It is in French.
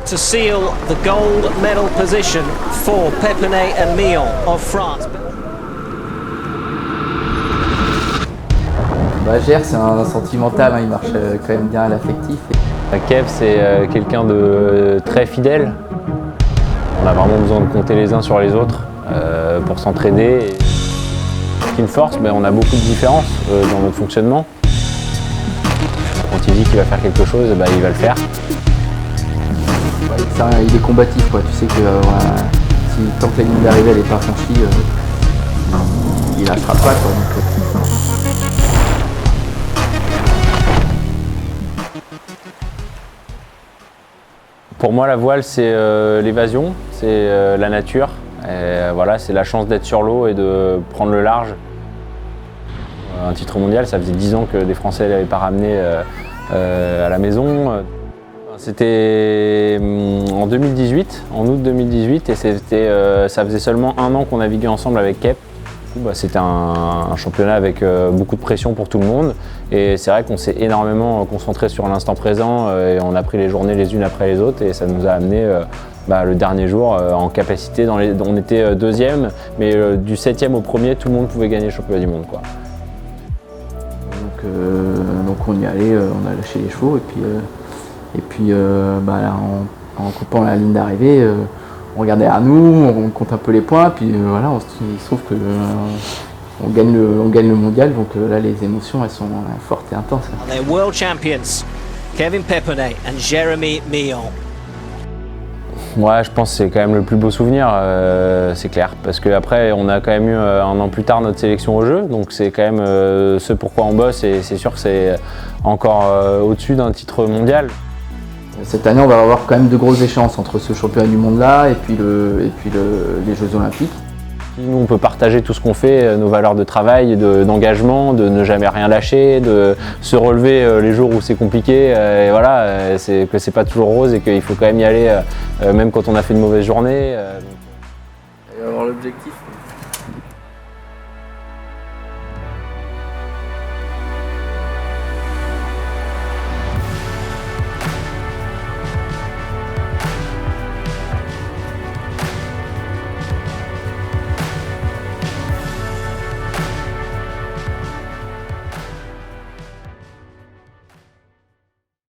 to seal the gold medal position for Pépéné and Millon of France. Gers, c'est un sentimental, hein, il marche quand même bien à l'affectif. Kev, c'est quelqu'un de très fidèle. On a vraiment besoin de compter les uns sur les autres pour s'entraider. Ce qui me force, on a beaucoup de différences dans notre fonctionnement. Quand il dit qu'il va faire quelque chose, il va le faire. Ouais, ça, il est combatif, quoi. Tu sais que tant que la ligne d'arrivée n'est pas franchie, il lâchera pas, quoi. Pour moi, la voile, c'est l'évasion, c'est la nature. Et voilà, c'est la chance d'être sur l'eau et de prendre le large. Un titre mondial, ça faisait 10 ans que des Français ne l'avaient pas ramené à la maison. C'était en 2018, en août 2018, et ça faisait seulement 1 an qu'on naviguait ensemble avec Kep. C'était un championnat avec beaucoup de pression pour tout le monde, et c'est vrai qu'on s'est énormément concentré sur l'instant présent et on a pris les journées les unes après les autres, et ça nous a amené le dernier jour en capacité. On était deuxième, mais du 7e au 1er, tout le monde pouvait gagner le championnat du monde, quoi. Donc on y allait, on a lâché les chevaux, et puis là, en coupant la ligne d'arrivée, on regardait à nous, on compte un peu les points, puis voilà, il se trouve que on gagne le mondial, donc là les émotions elles sont fortes et intenses. Les world champions, Kevin Pépéné and Jérémy Millon. Ouais, je pense que c'est quand même le plus beau souvenir, c'est clair, parce qu'après on a quand même eu 1 an plus tard notre sélection au jeu, donc c'est quand même ce pourquoi on bosse, et c'est sûr que c'est encore au-dessus d'un titre mondial. Cette année, on va avoir quand même de grosses échéances entre ce championnat du monde-là et puis les Jeux Olympiques. Nous, on peut partager tout ce qu'on fait, nos valeurs de travail, d'engagement, de ne jamais rien lâcher, de se relever les jours où c'est compliqué. Et voilà, que c'est pas toujours rose et qu'il faut quand même y aller, même quand on a fait une mauvaise journée. Alors l'objectif,